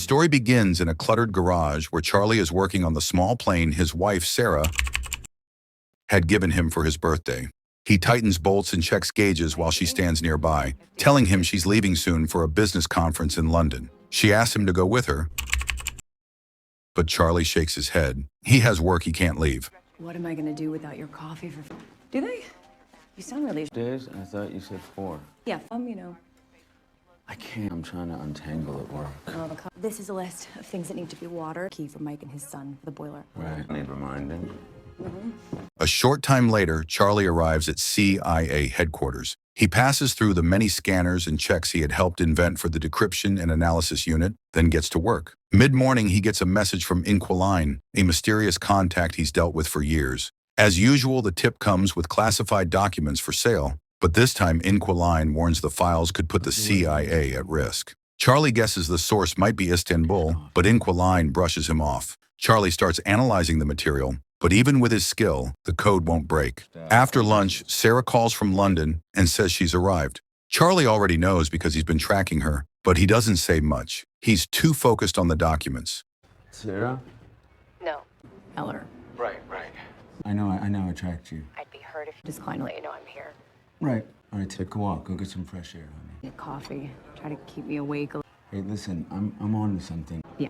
story begins in a cluttered garage where Charlie is working on the small plane his wife, Sarah, had given him for his birthday. He tightens bolts and checks gauges while she stands nearby, telling him she's leaving soon for a business conference in London. She asks him to go with her, but Charlie shakes his head. He has work he can't leave. What am I gonna do without your coffee for... Do they? You sound really... Days? I thought you said 4. Yeah, you know. I can't. I'm trying to untangle at work. Oh, this is a list of things that need to be water. Key for Mike and his son for the boiler. Right. Need reminding. A short time later, Charlie arrives at CIA headquarters. He passes through the many scanners and checks he had helped invent for the decryption and analysis unit, then gets to work. Mid-morning, he gets a message from Equalizer, a mysterious contact he's dealt with for years. As usual, the tip comes with classified documents for sale, but this time Equalizer warns the files could put the CIA at risk. Charlie guesses the source might be Istanbul, but Equalizer brushes him off. Charlie starts analyzing the material, but even with his skill, the code won't break. After lunch, Sarah calls from London and says she's arrived. Charlie already knows because he's been tracking her, but he doesn't say much. He's too focused on the documents. Sarah? No. Eller. Right. I know I tracked you. I'd be hurt if you declined to let you know I'm here. Right. All right, take a walk. Go get some fresh air, honey. Get coffee. Try to keep me awake. Hey, listen, I'm on to something. Yeah.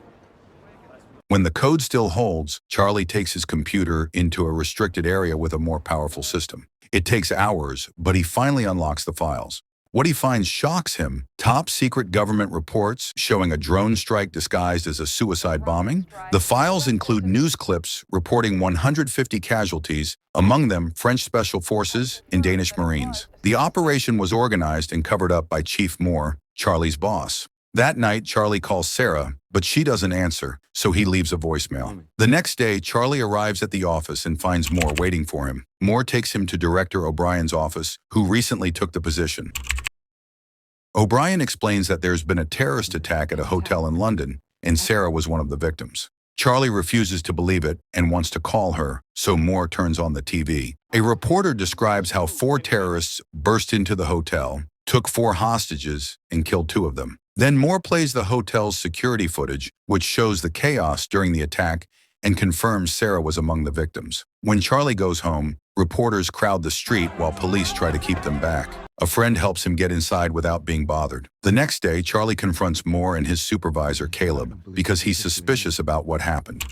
When the code still holds, Charlie takes his computer into a restricted area with a more powerful system. It takes hours, but he finally unlocks the files. What he finds shocks him. Top secret government reports showing a drone strike disguised as a suicide bombing. The files include news clips reporting 150 casualties, among them French Special Forces and Danish Marines. The operation was organized and covered up by Chief Moore, Charlie's boss. That night, Charlie calls Sarah, but she doesn't answer, so he leaves a voicemail. The next day, Charlie arrives at the office and finds Moore waiting for him. Moore takes him to Director O'Brien's office, who recently took the position. O'Brien explains that there's been a terrorist attack at a hotel in London, and Sarah was one of the victims. Charlie refuses to believe it and wants to call her, so Moore turns on the TV. A reporter describes how 4 terrorists burst into the hotel, took 4 hostages, and killed 2 of them. Then Moore plays the hotel's security footage, which shows the chaos during the attack and confirms Sarah was among the victims. When Charlie goes home, reporters crowd the street while police try to keep them back. A friend helps him get inside without being bothered. The next day, Charlie confronts Moore and his supervisor, Caleb, because he's suspicious about what happened.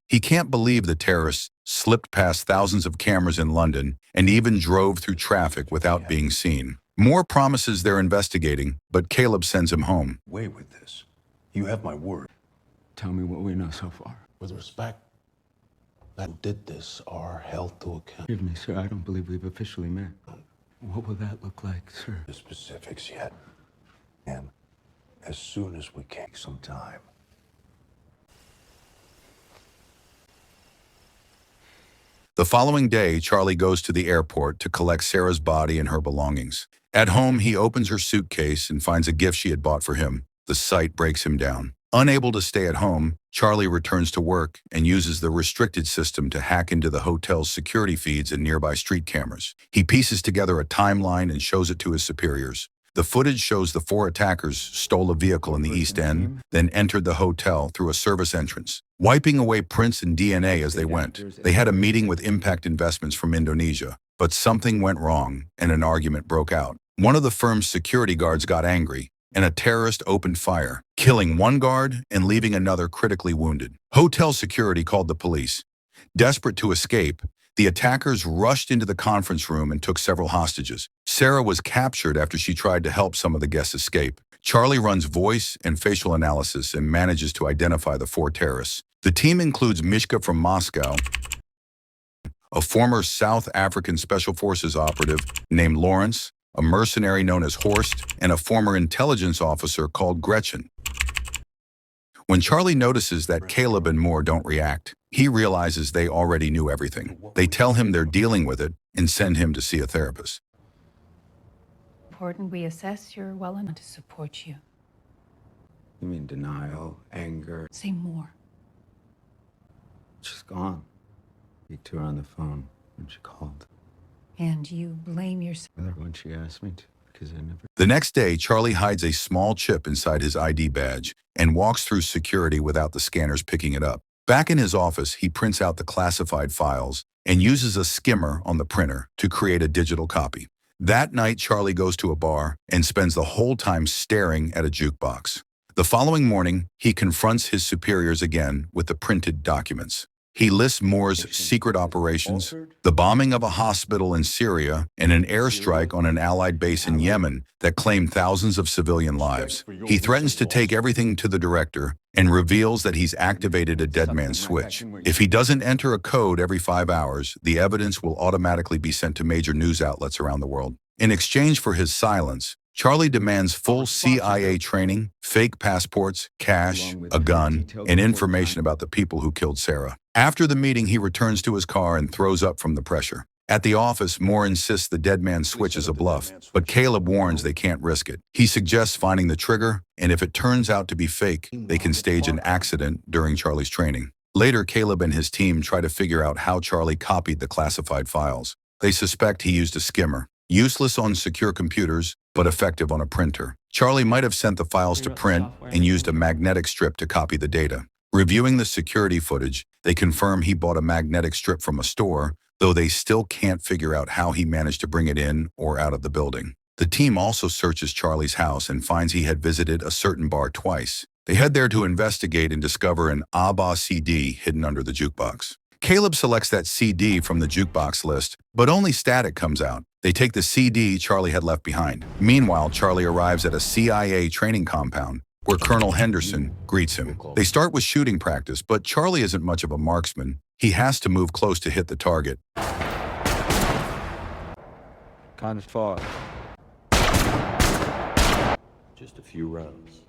He can't believe the terrorists slipped past thousands of cameras in London and even drove through traffic without being seen. Moore promises they're investigating, but Caleb sends him home. Away with this. You have my word. Tell me what we know so far. With respect, that who did this are held to account. Forgive me, sir. I don't believe we've officially met. What will that look like, sir? The specifics yet. And as soon as we can, some time. The following day, Charlie goes to the airport to collect Sarah's body and her belongings. At home, he opens her suitcase and finds a gift she had bought for him. The sight breaks him down. Unable to stay at home, Charlie returns to work and uses the restricted system to hack into the hotel's security feeds and nearby street cameras. He pieces together a timeline and shows it to his superiors. The footage shows the 4 attackers stole a vehicle in the East End, then entered the hotel through a service entrance, wiping away prints and DNA as they went. They had a meeting with Impact Investments from Indonesia, but something went wrong and an argument broke out. One of the firm's security guards got angry, and a terrorist opened fire, killing 1 guard and leaving another critically wounded. Hotel security called the police. Desperate to escape, the attackers rushed into the conference room and took several hostages. Sarah was captured after she tried to help some of the guests escape. Charlie runs voice and facial analysis and manages to identify the 4 terrorists. The team includes Mishka from Moscow, a former South African Special Forces operative named Lawrence, a mercenary known as Horst, and a former intelligence officer called Gretchen. When Charlie notices that Caleb and Moore don't react, he realizes they already knew everything. They tell him they're dealing with it and send him to see a therapist. Important we assess you're well enough to support you. You mean denial, anger? Say more. She's gone. Speak to her on the phone when she called. And you blame yourself. With her when she asked me to. 'Cause I never... The next day, Charlie hides a small chip inside his ID badge and walks through security without the scanners picking it up. Back in his office, he prints out the classified files and uses a skimmer on the printer to create a digital copy. That night, Charlie goes to a bar and spends the whole time staring at a jukebox. The following morning, he confronts his superiors again with the printed documents. He lists Moore's secret operations, the bombing of a hospital in Syria, and an airstrike on an Allied base in Yemen that claimed thousands of civilian lives. He threatens to take everything to the director and reveals that he's activated a dead man's switch. If he doesn't enter a code every 5 hours, the evidence will automatically be sent to major news outlets around the world. In exchange for his silence, Charlie demands full CIA training, fake passports, cash, a gun, and information about the people who killed Sarah. After the meeting, he returns to his car and throws up from the pressure. At the office, Moore insists the dead man's switch is a bluff, but Caleb warns they can't risk it. He suggests finding the trigger, and if it turns out to be fake, they can stage an accident during Charlie's training. Later, Caleb and his team try to figure out how Charlie copied the classified files. They suspect he used a skimmer, useless on secure computers, but effective on a printer. Charlie might have sent the files to print and used a magnetic strip to copy the data. Reviewing the security footage, they confirm he bought a magnetic strip from a store, though they still can't figure out how he managed to bring it in or out of the building. The team also searches Charlie's house and finds he had visited a certain bar twice. They head there to investigate and discover an ABBA CD hidden under the jukebox. Caleb selects that CD from the jukebox list, but only static comes out. They take the CD Charlie had left behind. Meanwhile, Charlie arrives at a CIA training compound where Colonel Henderson greets him. They start with shooting practice, but Charlie isn't much of a marksman. He has to move close to hit the target. Kind of far. Just a few rounds.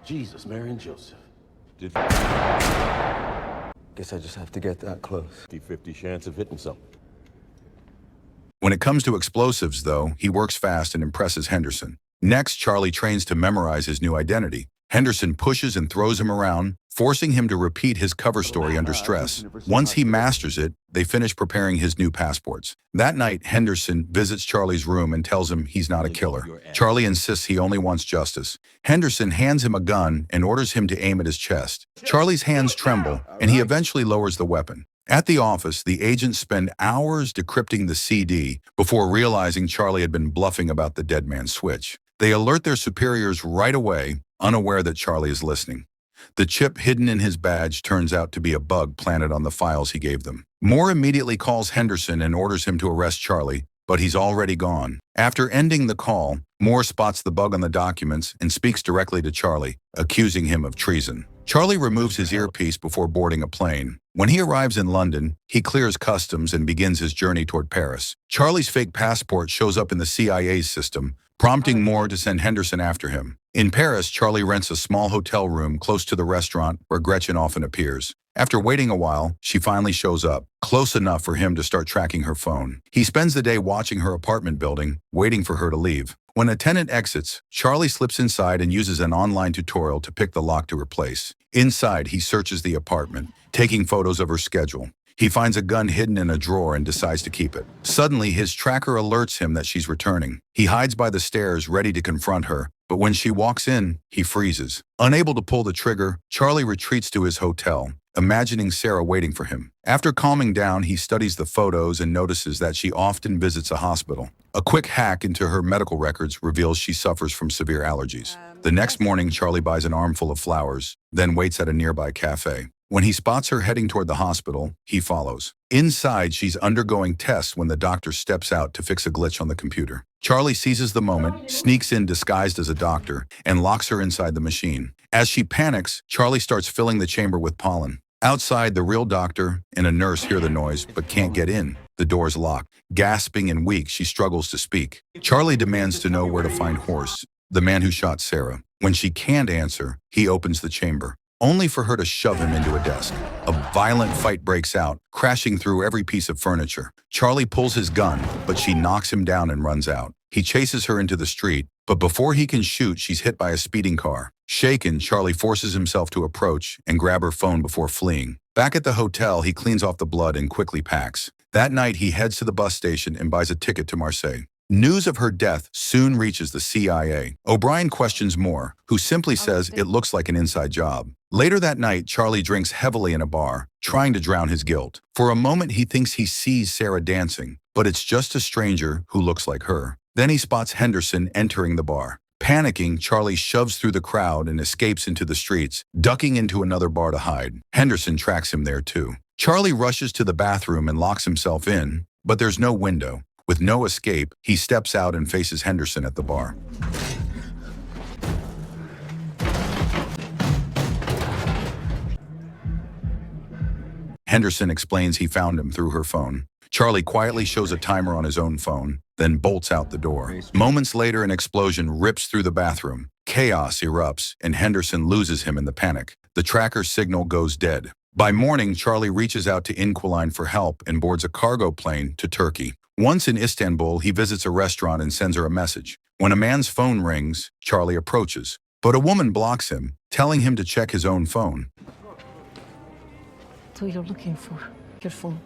Jesus, Mary and Joseph. Guess I just have to get that close. 50-50 chance of hitting something. When it comes to explosives, though, he works fast and impresses Henderson. Next, Charlie trains to memorize his new identity. Henderson pushes and throws him around, forcing him to repeat his cover story under stress. Once he masters it, they finish preparing his new passports. That night, Henderson visits Charlie's room and tells him he's not a killer. Charlie insists he only wants justice. Henderson hands him a gun and orders him to aim at his chest. Charlie's hands tremble, and he eventually lowers the weapon. At the office, the agents spend hours decrypting the CD before realizing Charlie had been bluffing about the dead man's switch. They alert their superiors right away, unaware that Charlie is listening. The chip hidden in his badge turns out to be a bug planted on the files he gave them. Moore immediately calls Henderson and orders him to arrest Charlie, but he's already gone. After ending the call, Moore spots the bug on the documents and speaks directly to Charlie, accusing him of treason. Charlie removes his earpiece before boarding a plane. When he arrives in London, he clears customs and begins his journey toward Paris. Charlie's fake passport shows up in the CIA's system, prompting Moore to send Henderson after him. In Paris, Charlie rents a small hotel room close to the restaurant where Gretchen often appears. After waiting a while, she finally shows up, close enough for him to start tracking her phone. He spends the day watching her apartment building, waiting for her to leave. When a tenant exits, Charlie slips inside and uses an online tutorial to pick the lock to her place. Inside, he searches the apartment, taking photos of her schedule. He finds a gun hidden in a drawer and decides to keep it. Suddenly, his tracker alerts him that she's returning. He hides by the stairs, ready to confront her, but when she walks in, he freezes. Unable to pull the trigger, Charlie retreats to his hotel, imagining Sarah waiting for him. After calming down, he studies the photos and notices that she often visits a hospital. A quick hack into her medical records reveals she suffers from severe allergies. The next morning, Charlie buys an armful of flowers, then waits at a nearby cafe. When he spots her heading toward the hospital, he follows. Inside, she's undergoing tests when the doctor steps out to fix a glitch on the computer. Charlie seizes the moment, sneaks in disguised as a doctor, and locks her inside the machine. As she panics, Charlie starts filling the chamber with pollen. Outside, the real doctor and a nurse hear the noise but can't get in. The door's locked. Gasping and weak, she struggles to speak. Charlie demands to know where to find Horst, the man who shot Sarah. When she can't answer, he opens the chamber, only for her to shove him into a desk. A violent fight breaks out, crashing through every piece of furniture. Charlie pulls his gun, but she knocks him down and runs out. He chases her into the street, but before he can shoot, she's hit by a speeding car. Shaken, Charlie forces himself to approach and grab her phone before fleeing. Back at the hotel, he cleans off the blood and quickly packs. That night, he heads to the bus station and buys a ticket to Marseille. News of her death soon reaches the CIA. O'Brien questions Moore, who simply says it looks like an inside job. Later that night, Charlie drinks heavily in a bar, trying to drown his guilt. For a moment, he thinks he sees Sarah dancing, but it's just a stranger who looks like her. Then he spots Henderson entering the bar. Panicking, Charlie shoves through the crowd and escapes into the streets, ducking into another bar to hide. Henderson tracks him there too. Charlie rushes to the bathroom and locks himself in, but there's no window. With no escape, he steps out and faces Henderson at the bar. Henderson explains he found him through her phone. Charlie quietly shows a timer on his own phone, then bolts out the door. Moments later, an explosion rips through the bathroom. Chaos erupts, and Henderson loses him in the panic. The tracker's signal goes dead. By morning, Charlie reaches out to Equalizer for help and boards a cargo plane to Turkey. Once in Istanbul, he visits a restaurant and sends her a message. When a man's phone rings, Charlie approaches, but a woman blocks him, telling him to check his own phone. That's what you're looking for. Your phone.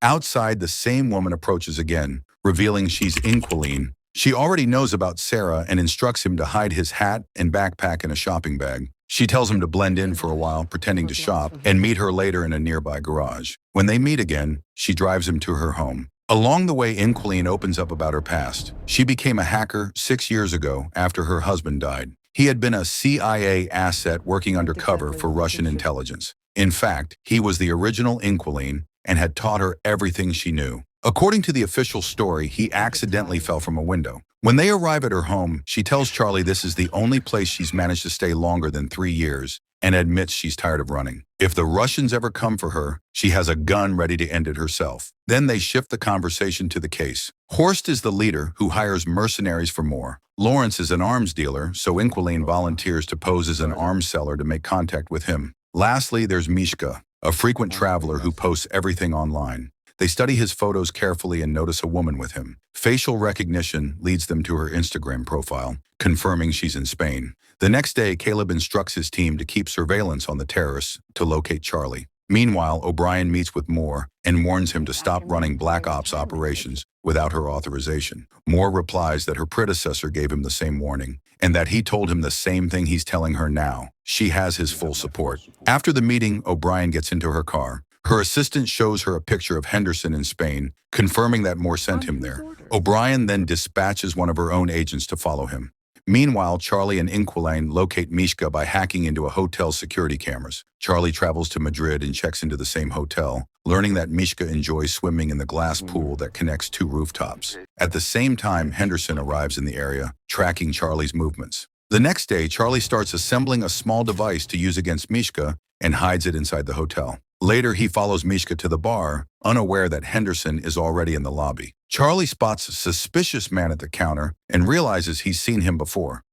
Outside, the same woman approaches again, revealing she's Equalizer. She already knows about Sarah and instructs him to hide his hat and backpack in a shopping bag. She tells him to blend in for a while, pretending to shop, and meet her later in a nearby garage. When they meet again, she drives him to her home. Along the way, Equalizer opens up about her past. She became a hacker 6 years ago after her husband died. He had been a CIA asset working undercover for Russian intelligence. In fact, he was the original Equalizer and had taught her everything she knew. According to the official story, he accidentally fell from a window. When they arrive at her home, she tells Charlie this is the only place she's managed to stay longer than 3 years and admits she's tired of running. If the Russians ever come for her, she has a gun ready to end it herself. Then they shift the conversation to the case. Horst is the leader who hires mercenaries for Moore. Lawrence is an arms dealer, so Equalizer volunteers to pose as an arms seller to make contact with him. Lastly, there's Mishka, a frequent traveler who posts everything online. They study his photos carefully and notice a woman with him. Facial recognition leads them to her Instagram profile, confirming she's in Spain. The next day, Caleb instructs his team to keep surveillance on the terrorists to locate Charlie. Meanwhile, O'Brien meets with Moore and warns him to stop running Black Ops operations without her authorization. Moore replies that her predecessor gave him the same warning, and that he told him the same thing he's telling her now. She has his full support. After the meeting, O'Brien gets into her car. Her assistant shows her a picture of Henderson in Spain, confirming that Moore sent him there. O'Brien then dispatches one of her own agents to follow him. Meanwhile, Charlie and Equalizer locate Mishka by hacking into a hotel's security cameras. Charlie travels to Madrid and checks into the same hotel, learning that Mishka enjoys swimming in the glass pool that connects 2 rooftops. At the same time, Henderson arrives in the area, tracking Charlie's movements. The next day, Charlie starts assembling a small device to use against Mishka and hides it inside the hotel. Later, he follows Mishka to the bar, unaware that Henderson is already in the lobby. Charlie spots a suspicious man at the counter and realizes he's seen him before,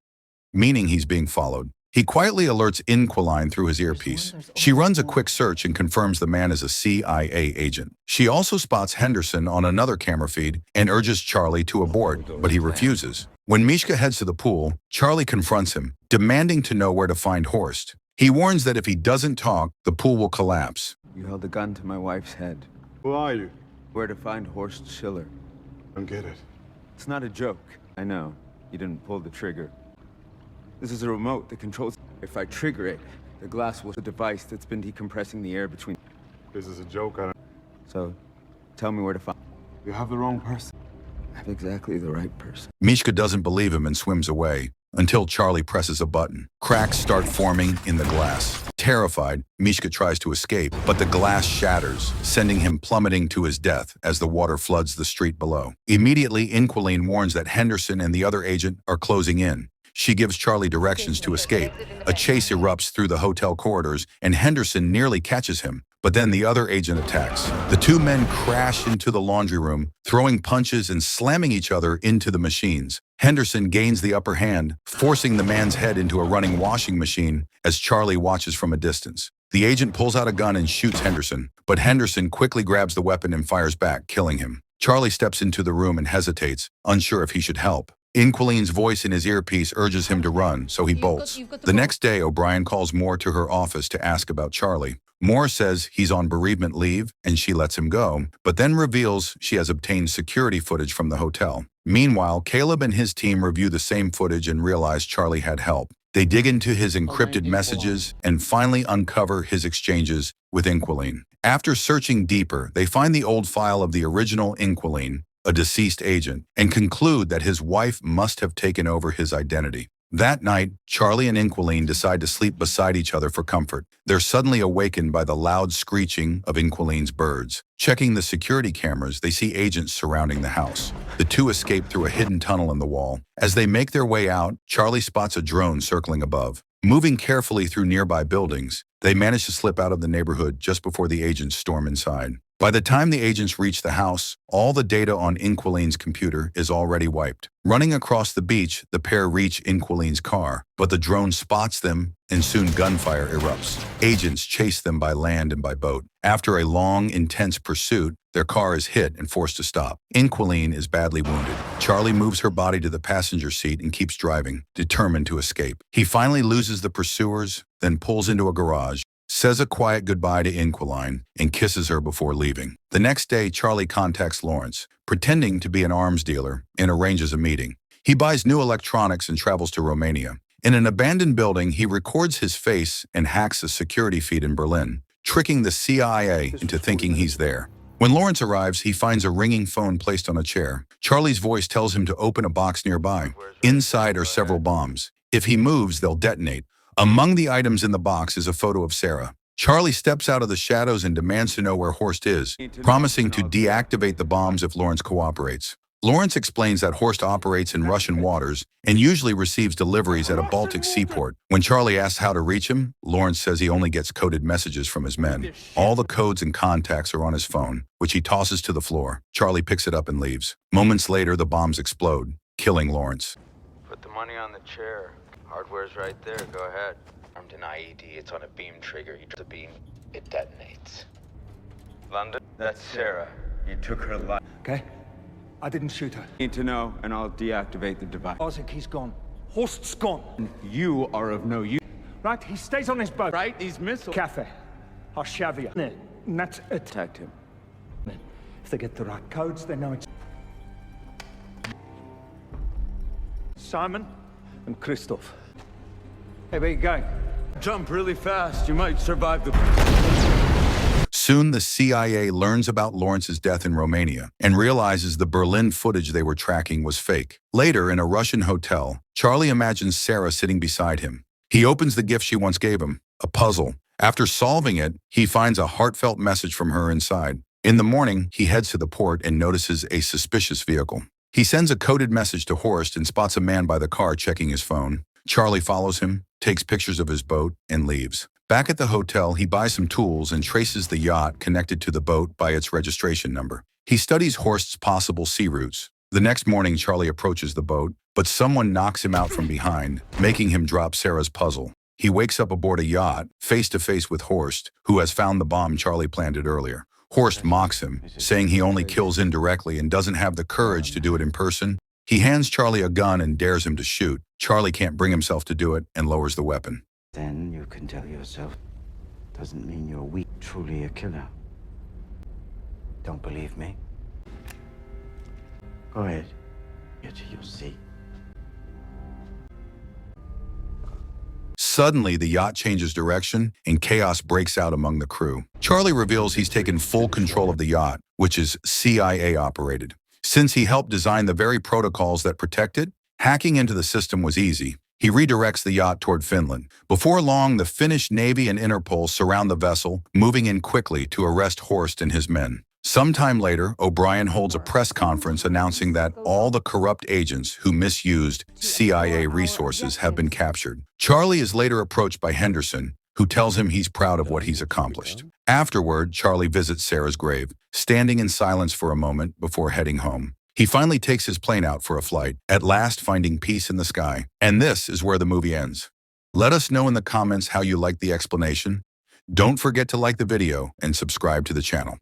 meaning he's being followed. He quietly alerts Equalizer through his earpiece. She runs a quick search and confirms the man is a CIA agent. She also spots Henderson on another camera feed and urges Charlie to abort, but he refuses. When Mishka heads to the pool, Charlie confronts him, demanding to know where to find Horst. He warns that if he doesn't talk, the pool will collapse. You held a gun to my wife's head. Who are you? Where to find Horst Schiller? Don't get it. It's not a joke. I know. You didn't pull the trigger. This is a remote that controls... If I trigger it, the glass will... The device that's been decompressing the air between... This is a joke. I don't... So, tell me where to find... You have the wrong person. I have exactly the right person. Mishka doesn't believe him and swims away, until Charlie presses a button. Cracks start forming in the glass. Terrified, Mishka tries to escape, but the glass shatters, sending him plummeting to his death as the water floods the street below. Immediately, Equalizer warns that Henderson and the other agent are closing in. She gives Charlie directions to escape. A chase erupts through the hotel corridors, and Henderson nearly catches him. But then the other agent attacks. The 2 men crash into the laundry room, throwing punches and slamming each other into the machines. Henderson gains the upper hand, forcing the man's head into a running washing machine as Charlie watches from a distance. The agent pulls out a gun and shoots Henderson, but Henderson quickly grabs the weapon and fires back, killing him. Charlie steps into the room and hesitates, unsure if he should help. Equalizer's voice in his earpiece urges him to run, so he bolts. The next day, O'Brien calls Moore to her office to ask about Charlie. Moore says he's on bereavement leave and she lets him go, but then reveals she has obtained security footage from the hotel. Meanwhile, Caleb and his team review the same footage and realize Charlie had help. They dig into his encrypted messages and finally uncover his exchanges with Inquilene. After searching deeper, they find the old file of the original Inquilene, a deceased agent, and conclude that his wife must have taken over his identity. That night, Charlie and Inquilene decide to sleep beside each other for comfort. They're suddenly awakened by the loud screeching of Inquilene's birds. Checking the security cameras, they see agents surrounding the house. The two escape through a hidden tunnel in the wall. As they make their way out, Charlie spots a drone circling above. Moving carefully through nearby buildings, they manage to slip out of the neighborhood just before the agents storm inside. By the time the agents reach the house, all the data on Inquilene's computer is already wiped. Running across the beach, the pair reach Inquilene's car, but the drone spots them and soon gunfire erupts. Agents chase them by land and by boat. After a long, intense pursuit, their car is hit and forced to stop. Inquilene is badly wounded. Charlie moves her body to the passenger seat and keeps driving, determined to escape. He finally loses the pursuers, then pulls into a garage, says a quiet goodbye to Inquiline, and kisses her before leaving. The next day, Charlie contacts Lawrence, pretending to be an arms dealer, and arranges a meeting. He buys new electronics and travels to Romania. In an abandoned building, he records his face and hacks a security feed in Berlin, tricking the CIA into thinking he's there. When Lawrence arrives, he finds a ringing phone placed on a chair. Charlie's voice tells him to open a box nearby. Inside are several bombs. If he moves, they'll detonate. Among the items in the box is a photo of Sarah. Charlie steps out of the shadows and demands to know where Horst is, promising to deactivate the bombs if Lawrence cooperates. Lawrence explains that Horst operates in Russian waters and usually receives deliveries at a Baltic seaport. When Charlie asks how to reach him, Lawrence says he only gets coded messages from his men. All the codes and contacts are on his phone, which he tosses to the floor. Charlie picks it up and leaves. Moments later, the bombs explode, killing Lawrence. Put the money on the chair. Hardware's right there. Go ahead. Armed an IED. It's on a beam trigger. You drop the beam, it detonates. London, that's Sarah. You took her life. Okay? I didn't shoot her. Need to know, and I'll deactivate the device. Isaac, he's gone. Horst's gone. You are of no use. Right? He stays on his boat. Right? These missiles. Cafe. Harshavia. And that's it. Protect him. If they get the right codes, they know it's... Simon and Christoph. Hey, where you going? Jump really fast. You might survive the... Soon, the CIA learns about Lawrence's death in Romania and realizes the Berlin footage they were tracking was fake. Later, in a Russian hotel, Charlie imagines Sarah sitting beside him. He opens the gift she once gave him, a puzzle. After solving it, he finds a heartfelt message from her inside. In the morning, he heads to the port and notices a suspicious vehicle. He sends a coded message to Horst and spots a man by the car checking his phone. Charlie follows him, takes pictures of his boat, and leaves. Back at the hotel, he buys some tools and traces the yacht connected to the boat by its registration number. He studies Horst's possible sea routes. The next morning, Charlie approaches the boat, but someone knocks him out from behind, making him drop Sarah's puzzle. He wakes up aboard a yacht, face to face with Horst, who has found the bomb Charlie planted earlier. Horst mocks him, saying he only kills indirectly and doesn't have the courage to do it in person. He hands Charlie a gun and dares him to shoot. Charlie can't bring himself to do it and lowers the weapon. Then you can tell yourself, doesn't mean you're weak, truly a killer. Don't believe me? Go ahead, get to your seat. Suddenly, the yacht changes direction and chaos breaks out among the crew. Charlie reveals he's taken full control of the yacht, which is CIA operated. Since he helped design the very protocols that protect it, hacking into the system was easy. He redirects the yacht toward Finland. Before long, the Finnish Navy and Interpol surround the vessel, moving in quickly to arrest Horst and his men. Sometime later, O'Brien holds a press conference announcing that all the corrupt agents who misused CIA resources have been captured. Charlie is later approached by Henderson, who tells him he's proud of what he's accomplished. Afterward, Charlie visits Sarah's grave, standing in silence for a moment before heading home. He finally takes his plane out for a flight, at last finding peace in the sky. And this is where the movie ends. Let us know in the comments how you liked the explanation. Don't forget to like the video and subscribe to the channel.